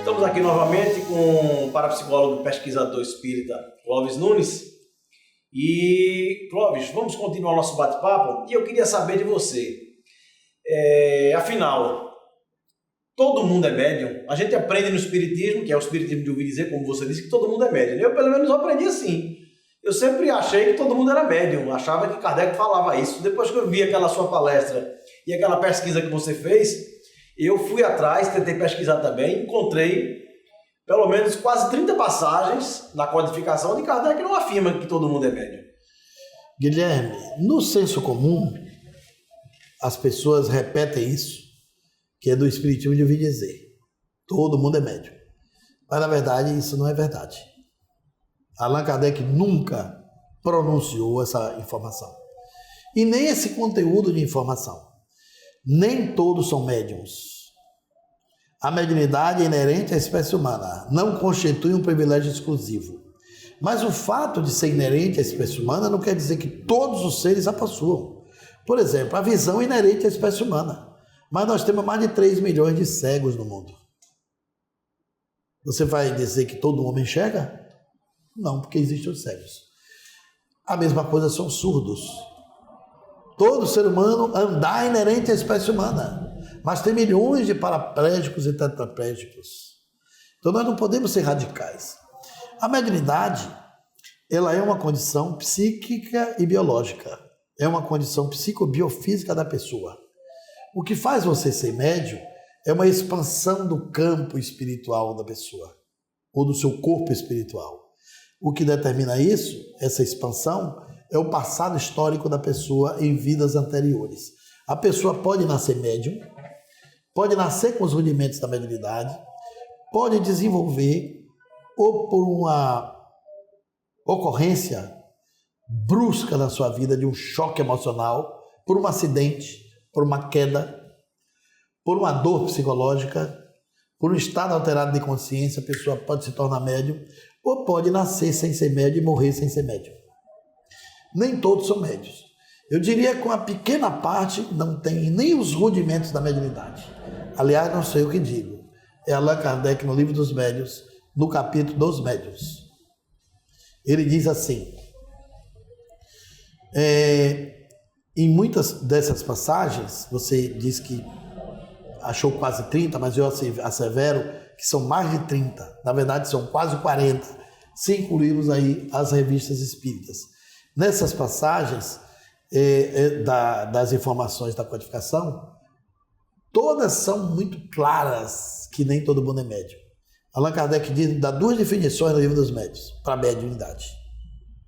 Estamos aqui novamente com o parapsicólogo pesquisador espírita Clóvis Nunes. E, Clóvis, vamos continuar nosso bate-papo e eu queria saber de você. Afinal, todo mundo é médium? A gente aprende no espiritismo, que é o espiritismo de ouvir dizer, como você disse, que todo mundo é médium. Eu, pelo menos, aprendi assim. Eu sempre achei que todo mundo era médium, achava que Kardec falava isso. Depois que eu vi aquela sua palestra e aquela pesquisa que você fez, eu fui atrás, tentei pesquisar também, encontrei pelo menos quase 30 passagens na codificação de Kardec que não afirma que todo mundo é médium. Guilherme, no senso comum, as pessoas repetem isso, que é do espiritismo de ouvir dizer. Todo mundo é médium. Mas, na verdade, isso não é verdade. Allan Kardec nunca pronunciou essa informação. E nem esse conteúdo de informação. Nem todos são médiums. A mediunidade é inerente à espécie humana, não constitui um privilégio exclusivo. Mas o fato de ser inerente à espécie humana não quer dizer que todos os seres a possuam. Por exemplo, a visão é inerente à espécie humana, mas nós temos mais de 3 milhões de cegos no mundo. Você vai dizer que todo homem enxerga? Não, porque existem os cegos. A mesma coisa são surdos. Todo ser humano andar é inerente à espécie humana. Mas tem milhões de paraplégicos e tetraplégicos. Então nós não podemos ser radicais. A mediunidade, ela é uma condição psíquica e biológica. É uma condição psicobiofísica da pessoa. O que faz você ser médium é uma expansão do campo espiritual da pessoa, ou do seu corpo espiritual. O que determina isso, essa expansão, é o passado histórico da pessoa em vidas anteriores. A pessoa pode nascer médium, pode nascer com os rudimentos da mediunidade, pode desenvolver, ou por uma ocorrência brusca na sua vida, de um choque emocional, por um acidente, por uma queda, por uma dor psicológica, por um estado alterado de consciência, a pessoa pode se tornar médium, ou pode nascer sem ser médium e morrer sem ser médium. Nem todos são médios. Eu diria que uma pequena parte não tem nem os rudimentos da mediunidade. Aliás, não sei o que digo. É Allan Kardec, no Livro dos Médiuns, no capítulo dos Médiuns. Ele diz assim, em muitas dessas passagens, você diz que achou quase 30, mas eu assevero que são mais de 30. Na verdade, são quase 40, se incluirmos aí as revistas espíritas. Nessas passagens das informações da codificação, todas são muito claras que nem todo mundo é médium. Allan Kardec dá 2 definições no Livro dos Médiuns, para a mediunidade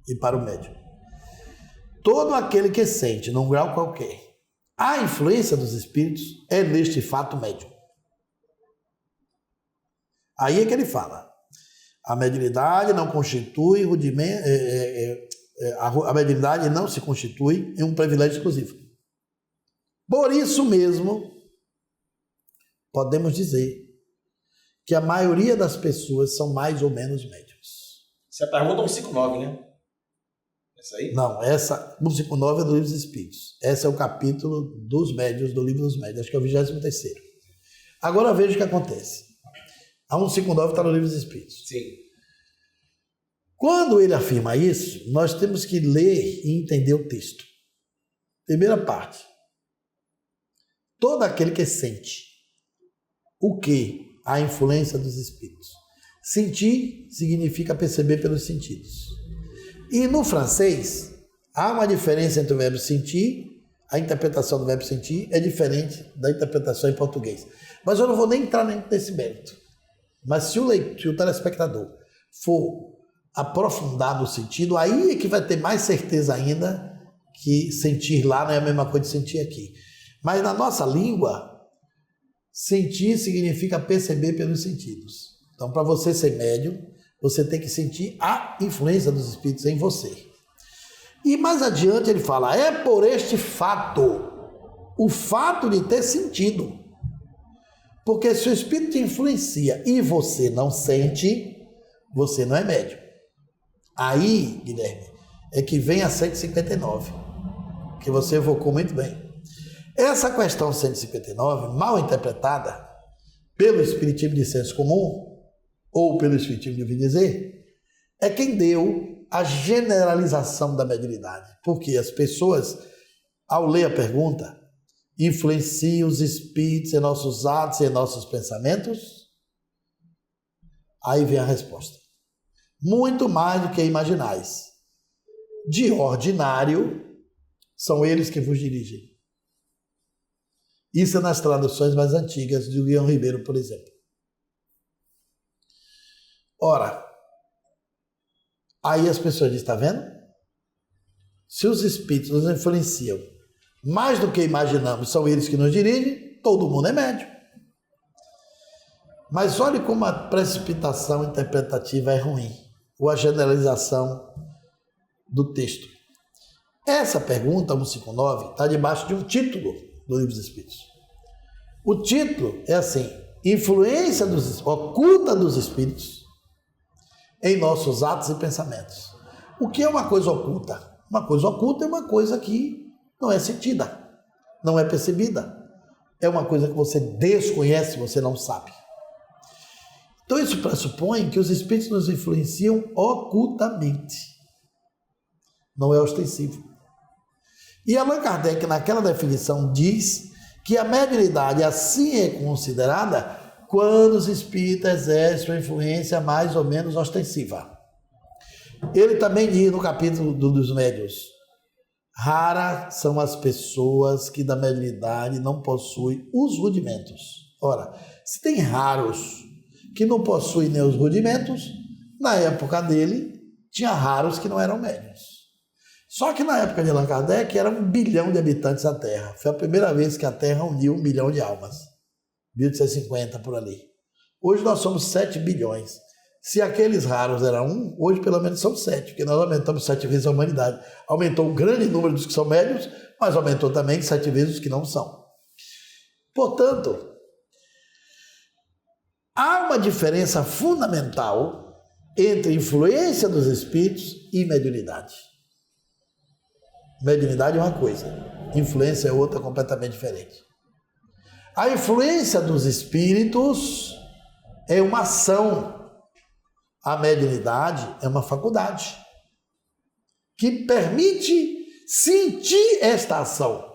e para o médium. Todo aquele que sente, num grau qualquer, a influência dos espíritos é neste fato médium. Aí é que ele fala, a mediunidade não constitui rudimento, a mediunidade não se constitui em um privilégio exclusivo. Por isso mesmo, podemos dizer que a maioria das pessoas são mais ou menos médiums. Essa é a pergunta 159, né? Essa aí? Não, essa 159 é do Livro dos Espíritos. Esse é o capítulo dos médiuns, do Livro dos Médiuns, acho que é o 23º. Agora veja o que acontece. A 159 está no Livro dos Espíritos. Sim. Quando ele afirma isso, nós temos que ler e entender o texto. Primeira parte. Todo aquele que sente o que? A influência dos espíritos. Sentir significa perceber pelos sentidos. E no francês, há uma diferença entre o verbo sentir, a interpretação do verbo sentir é diferente da interpretação em português. Mas eu não vou nem entrar nesse mérito. Mas se o telespectador for aprofundar no sentido, aí é que vai ter mais certeza ainda que sentir lá não é a mesma coisa de sentir aqui. Mas na nossa língua, sentir significa perceber pelos sentidos. Então, para você ser médium, você tem que sentir a influência dos espíritos em você. E mais adiante ele fala, é por este fato, o fato de ter sentido. Porque se o espírito te influencia e você não sente, você não é médium. Aí, Guilherme, é que vem a 159, que você evocou muito bem. Essa questão 159, mal interpretada, pelo Espiritismo de senso comum, ou pelo Espiritismo de ouvir dizer, é quem deu a generalização da mediunidade. Porque as pessoas, ao ler a pergunta, influenciam os espíritos em nossos atos e em nossos pensamentos? Aí vem a resposta. Muito mais do que imaginais. De ordinário, são eles que vos dirigem. Isso é nas traduções mais antigas de Guilherme Ribeiro, por exemplo. Ora, aí as pessoas dizem, está vendo? Se os espíritos nos influenciam mais do que imaginamos, são eles que nos dirigem, todo mundo é médium. Mas olhe como a precipitação interpretativa é ruim, ou a generalização do texto. Essa pergunta, 159, está debaixo de um título do Livro dos Espíritos. O título é assim: influência oculta dos espíritos em nossos atos e pensamentos. O que é uma coisa oculta? Uma coisa oculta é uma coisa que não é sentida, não é percebida. É uma coisa que você desconhece, você não sabe. Então isso pressupõe que os espíritos nos influenciam ocultamente. Não é ostensivo. E Allan Kardec, naquela definição, diz que a mediunidade assim é considerada quando os espíritos exercem uma influência mais ou menos ostensiva. Ele também diz no capítulo dos médiuns: raras são as pessoas que da mediunidade não possuem os rudimentos. Ora, se tem raros que não possuem nem os rudimentos, na época dele tinha raros que não eram médiuns. Só que na época de Allan Kardec era 1 bilhão de habitantes da Terra. Foi a primeira vez que a Terra uniu 1 bilhão de almas. 1850 por ali. Hoje nós somos 7 bilhões. Se aqueles raros eram 1, hoje pelo menos são 7, porque nós aumentamos 7 vezes a humanidade. Aumentou o grande número dos que são médios, mas aumentou também 7 vezes os que não são. Portanto, há uma diferença fundamental entre influência dos espíritos e mediunidade. Mediunidade é uma coisa, influência é outra completamente diferente. A influência dos espíritos é uma ação. A mediunidade é uma faculdade que permite sentir esta ação.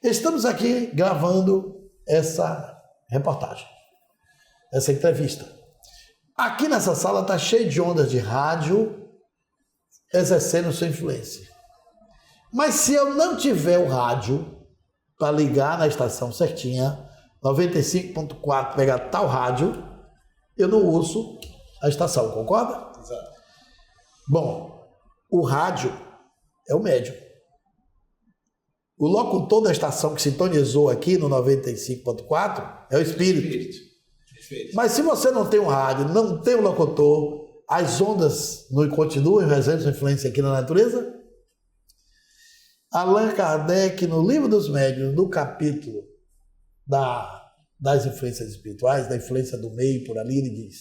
Estamos aqui gravando essa reportagem, essa entrevista. Aqui nessa sala está cheio de ondas de rádio exercendo sua influência. Mas se eu não tiver o rádio para ligar na estação certinha, 95.4, pegar tal rádio, eu não ouço a estação, concorda? Exato. Bom, o rádio é o médium. O locutor da estação que sintonizou aqui no 95.4 é o espírito. Perfeito. Mas se você não tem um rádio, não tem um locutor, as ondas não continuam exercendo sua influência aqui na natureza? Allan Kardec, no Livro dos Médiuns, no capítulo das influências espirituais, da influência do meio, por ali, ele diz: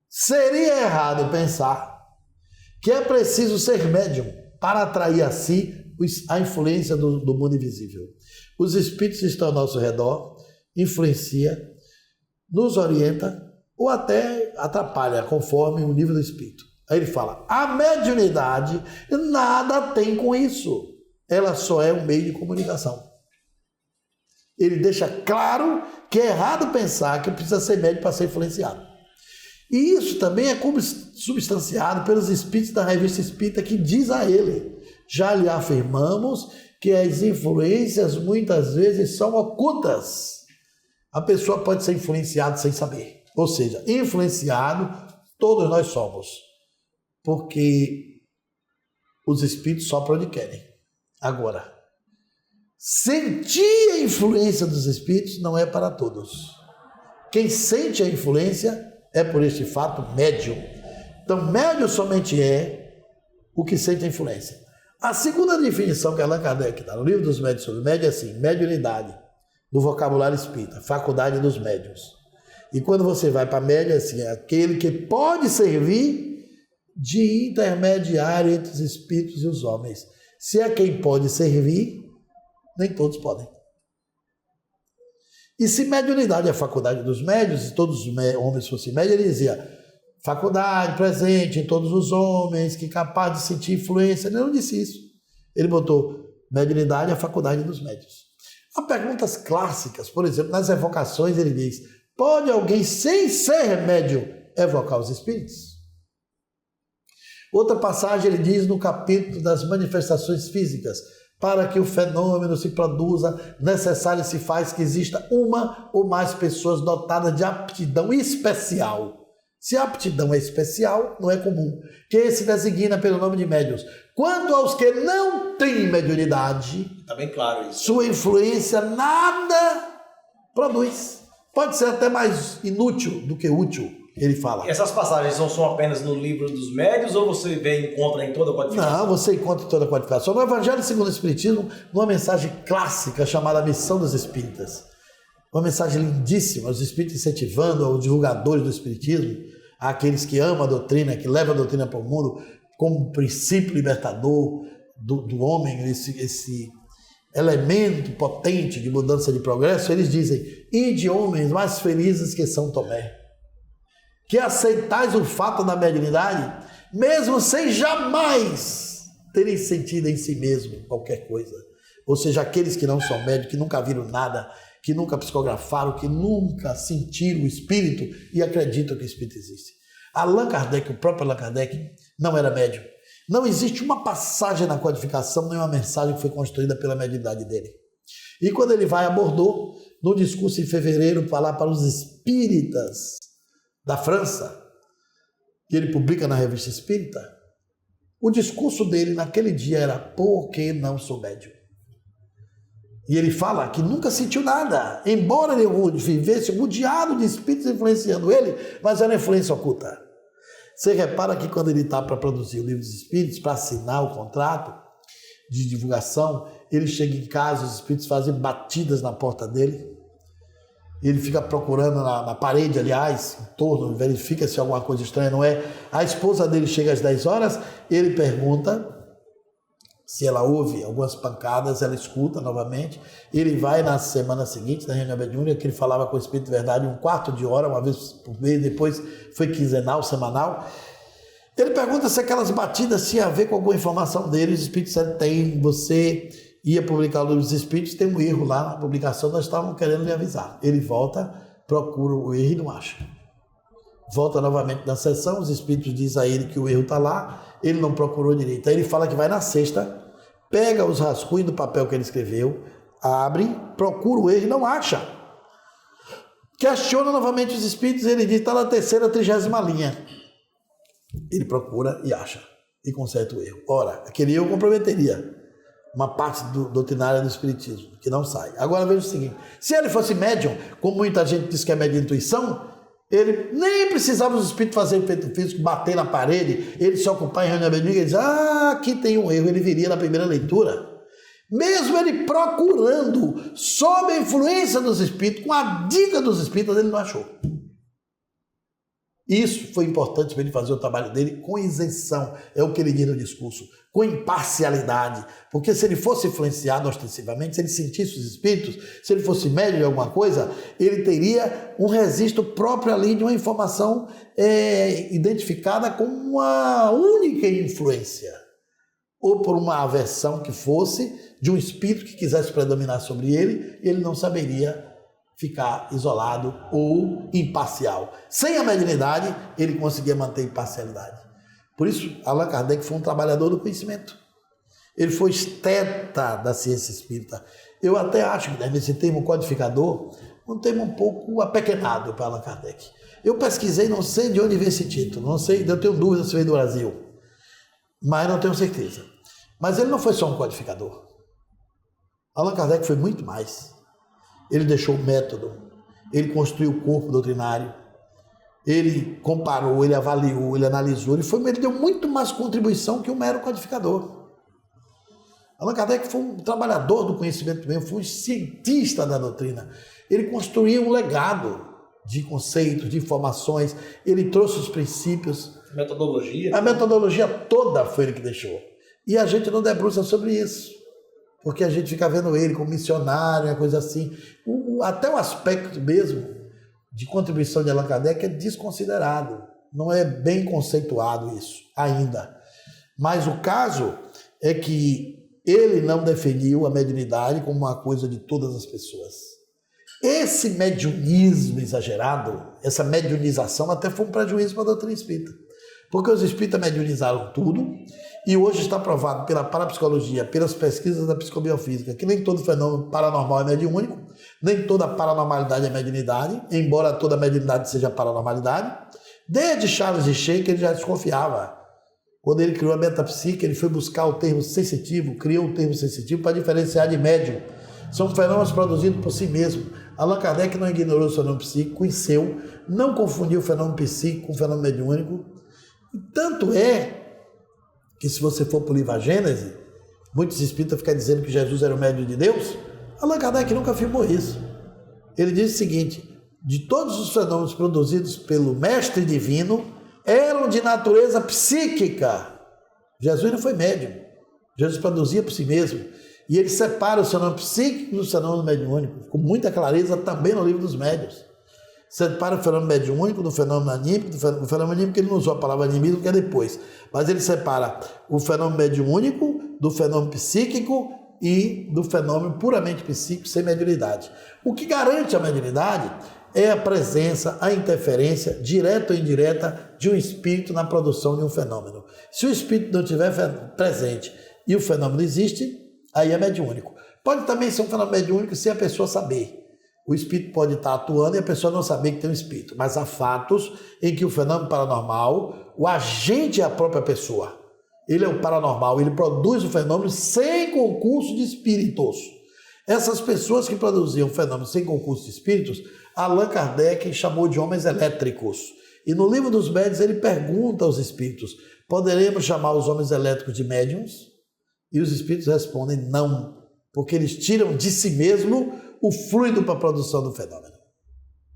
seria errado pensar que é preciso ser médium para atrair a si a influência do mundo invisível. Os espíritos estão ao nosso redor, influencia, nos orienta ou até atrapalha, conforme o nível do espírito. Aí ele fala: a mediunidade nada tem com isso. Ela só é um meio de comunicação. Ele deixa claro que é errado pensar que precisa ser médium para ser influenciado. E isso também é substanciado pelos espíritos da Revista Espírita, que diz a ele: já lhe afirmamos que as influências muitas vezes são ocultas. A pessoa pode ser influenciada sem saber. Ou seja, influenciado todos nós somos. Porque os espíritos sopram onde querem. Agora, sentir a influência dos espíritos não é para todos. Quem sente a influência é, por este fato, médium. Então, médium somente é o que sente a influência. A segunda definição que Allan Kardec dá no Livro dos Médiuns sobre médium é assim: mediunidade, no vocabulário espírita, faculdade dos médiuns. E quando você vai para médium, é assim: é aquele que pode servir de intermediário entre os espíritos e os homens. Se é quem pode servir, nem todos podem. E se mediunidade é a faculdade dos médios, se todos os homens fossem médios, ele dizia, faculdade presente em todos os homens, que capaz de sentir influência. Ele não disse isso. Ele botou, mediunidade é a faculdade dos médios. Há perguntas clássicas, por exemplo, nas evocações ele diz, pode alguém sem ser médium evocar os espíritos? Outra passagem ele diz no capítulo das manifestações físicas, para que o fenômeno se produza, necessário se faz que exista uma ou mais pessoas dotadas de aptidão especial. Se a aptidão é especial, não é comum, que se designa pelo nome de médiuns. Quanto aos que não têm mediunidade, está bem claro isso. Sua influência nada produz. Pode ser até mais inútil do que útil, ele fala. E essas passagens são apenas no livro dos médios ou você encontra em toda a codificação? Não, você encontra em toda a codificação. No Evangelho segundo o Espiritismo, numa mensagem clássica chamada Missão dos Espíritas. Uma mensagem lindíssima, os espíritos incentivando os divulgadores do Espiritismo, aqueles que amam a doutrina, que levam a doutrina para o mundo, como princípio libertador do homem, esse elemento potente de mudança de progresso. Eles dizem, ide homens mais felizes que São Tomé, que aceitais o fato da mediunidade, mesmo sem jamais terem sentido em si mesmo qualquer coisa. Ou seja, aqueles que não são médios, que nunca viram nada, que nunca psicografaram, que nunca sentiram o espírito e acreditam que o espírito existe. Allan Kardec, o próprio Allan Kardec, não era médium. Não existe uma passagem na codificação, nem uma mensagem que foi construída pela mediunidade dele. E quando ele vai a Bordeaux, no discurso em fevereiro, falar para os espíritas da França, que ele publica na Revista Espírita, o discurso dele naquele dia era, por que não sou médium? E ele fala que nunca sentiu nada, embora ele vivesse rodeado de espíritos influenciando ele, mas era influência oculta. Você repara que quando ele está para produzir o livro dos espíritos, para assinar o contrato de divulgação, ele chega em casa, os espíritos fazem batidas na porta dele, ele fica procurando na parede, aliás, em torno, verifica se alguma coisa estranha não é. A esposa dele chega às 10 horas, ele pergunta se ela ouve algumas pancadas, ela escuta novamente. Ele vai na semana seguinte, na reunião mediúnica, que ele falava com o Espírito de Verdade 1/4 de hora, uma vez por mês, depois foi quinzenal, semanal. Ele pergunta se aquelas batidas tinham a ver com alguma informação dele. Os Espíritos disseram, tem, você ia publicar o livro dos Espíritos, tem um erro lá na publicação, nós estávamos querendo lhe avisar. Ele volta, procura o erro e não acha. Volta novamente na sessão, os Espíritos dizem a ele que o erro está lá, ele não procurou direito. Aí ele fala que vai na sexta, pega os rascunhos do papel que ele escreveu, abre, procura o erro e não acha. Questiona novamente os Espíritos, ele diz, está na 30ª linha. Ele procura e acha, e conserta o erro. Ora, aquele erro comprometeria uma parte doutrinária do Espiritismo, que não sai. Agora veja o seguinte, se ele fosse médium, como muita gente diz que é médium de intuição, ele nem precisava os espíritos fazer efeito físico, bater na parede, ele se ocupar em reunião mediúnica e dizer, aqui tem um erro, ele viria na primeira leitura. Mesmo ele procurando, sob a influência dos espíritos, com a dica dos espíritos, ele não achou. Isso foi importante para ele fazer o trabalho dele com isenção, é o que ele diz no discurso, com imparcialidade, porque se ele fosse influenciado ostensivamente, se ele sentisse os espíritos, se ele fosse médium de alguma coisa, ele teria um registro próprio ali de uma informação identificada como uma única influência, ou por uma aversão que fosse de um espírito que quisesse predominar sobre ele, ele não saberia ficar isolado ou imparcial. Sem a mediunidade, ele conseguia manter imparcialidade. Por isso, Allan Kardec foi um trabalhador do conhecimento. Ele foi esteta da ciência espírita. Eu até acho que esse termo codificador, um termo um pouco apequenado para Allan Kardec. Eu pesquisei, não sei de onde veio esse título, não sei, eu tenho dúvidas se veio do Brasil, mas não tenho certeza. Mas ele não foi só um codificador. Allan Kardec foi muito mais. Ele deixou o método, ele construiu o corpo doutrinário, ele comparou, ele avaliou, ele analisou, ele deu muito mais contribuição que um mero codificador. Allan Kardec foi um trabalhador do conhecimento mesmo, foi um cientista da doutrina. Ele construiu um legado de conceitos, de informações, ele trouxe os princípios. Metodologia. A metodologia toda foi ele que deixou. E a gente não debruça sobre isso. porque a gente fica vendo ele como missionário, uma coisa assim. Até o aspecto mesmo de contribuição de Allan Kardec é desconsiderado. Não é bem conceituado isso ainda. Mas o caso é que ele não definiu a mediunidade como uma coisa de todas as pessoas. Esse mediunismo exagerado, essa mediunização, até foi um prejuízo para a doutrina espírita. Porque os espíritas mediunizaram tudo e hoje está provado pela parapsicologia, pelas pesquisas da psicobiofísica, que nem todo fenômeno paranormal é mediúnico, nem toda paranormalidade é mediunidade, embora toda mediunidade seja paranormalidade. Desde Charles Richer, ele já desconfiava. Quando ele criou a metapsique, ele foi buscar o termo sensitivo, criou o termo sensitivo para diferenciar de médium. São fenômenos produzidos por si mesmo. Allan Kardec não ignorou o fenômeno psíquico, conheceu, não confundiu o fenômeno psíquico com o fenômeno mediúnico. Tanto é que, se você for para o livro A Gênese, muitos espíritas ficam dizendo que Jesus era o médium de Deus. Allan Kardec nunca afirmou isso. Ele diz o seguinte: de todos os fenômenos produzidos pelo Mestre Divino, eram de natureza psíquica. Jesus não foi médium. Jesus produzia por si mesmo. E ele separa o fenômeno psíquico do fenômeno mediúnico, com muita clareza também no livro dos médiuns. Separa o fenômeno mediúnico do fenômeno anímico, do fenômeno anímico, ele não usou a palavra anímico, que é depois. Mas ele separa o fenômeno mediúnico do fenômeno psíquico e do fenômeno puramente psíquico, sem mediunidade. O que garante a mediunidade é a presença, a interferência, direta ou indireta, de um espírito na produção de um fenômeno. Se o espírito não estiver presente e o fenômeno existe, aí é mediúnico. Pode também ser um fenômeno mediúnico sem a pessoa saber. O espírito pode estar atuando e a pessoa não saber que tem um espírito. Mas há fatos em que o fenômeno paranormal, o agente é a própria pessoa. Ele é o paranormal, ele produz o fenômeno sem concurso de espíritos. Essas pessoas que produziam fenômenos sem concurso de espíritos, Allan Kardec chamou de homens elétricos. E no livro dos médiuns ele pergunta aos espíritos: poderemos chamar os homens elétricos de médiuns? E os espíritos respondem não, porque eles tiram de si mesmo o fluido para a produção do fenômeno.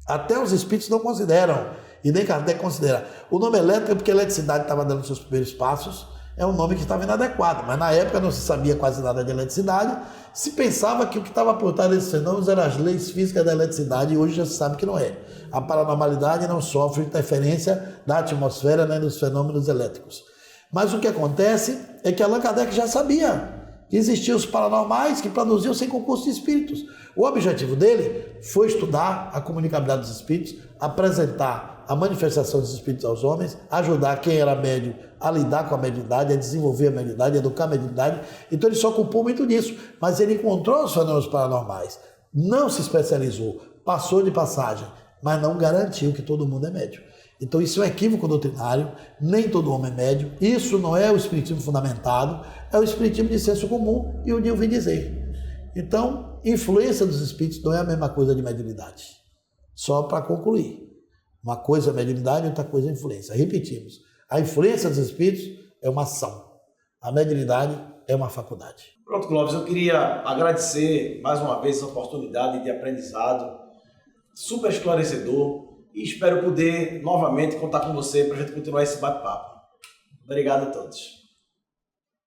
Até os espíritos não consideram, e nem Kardec considera. O nome elétrico é porque a eletricidade estava dando seus primeiros passos, é um nome que estava inadequado, mas na época não se sabia quase nada de eletricidade, se pensava que o que estava por trás desses fenômenos eram as leis físicas da eletricidade, e hoje já se sabe que não é. A paranormalidade não sofre interferência da atmosfera nem dos fenômenos elétricos. Mas o que acontece é que Allan Kardec já sabia que existiam os paranormais que produziam sem concurso de espíritos. O objetivo dele foi estudar a comunicabilidade dos espíritos, apresentar a manifestação dos espíritos aos homens, ajudar quem era médium a lidar com a mediunidade, a desenvolver a mediunidade, a educar a mediunidade. Então ele se ocupou muito disso, mas ele encontrou os fenômenos paranormais, não se especializou, passou de passagem, mas não garantiu que todo mundo é médium. Então isso é um equívoco doutrinário, nem todo homem é médium, isso não é o espiritismo fundamentado, é o espiritismo de senso comum e o de ouvir dizer. Então, influência dos espíritos não é a mesma coisa de mediunidade. Só para concluir, uma coisa é mediunidade e outra coisa é influência. Repetimos, a influência dos espíritos é uma ação, a mediunidade é uma faculdade. Pronto, Clóvis, eu queria agradecer mais uma vez essa oportunidade de aprendizado, super esclarecedor, e espero poder novamente contar com você para a gente continuar esse bate-papo. Obrigado a todos.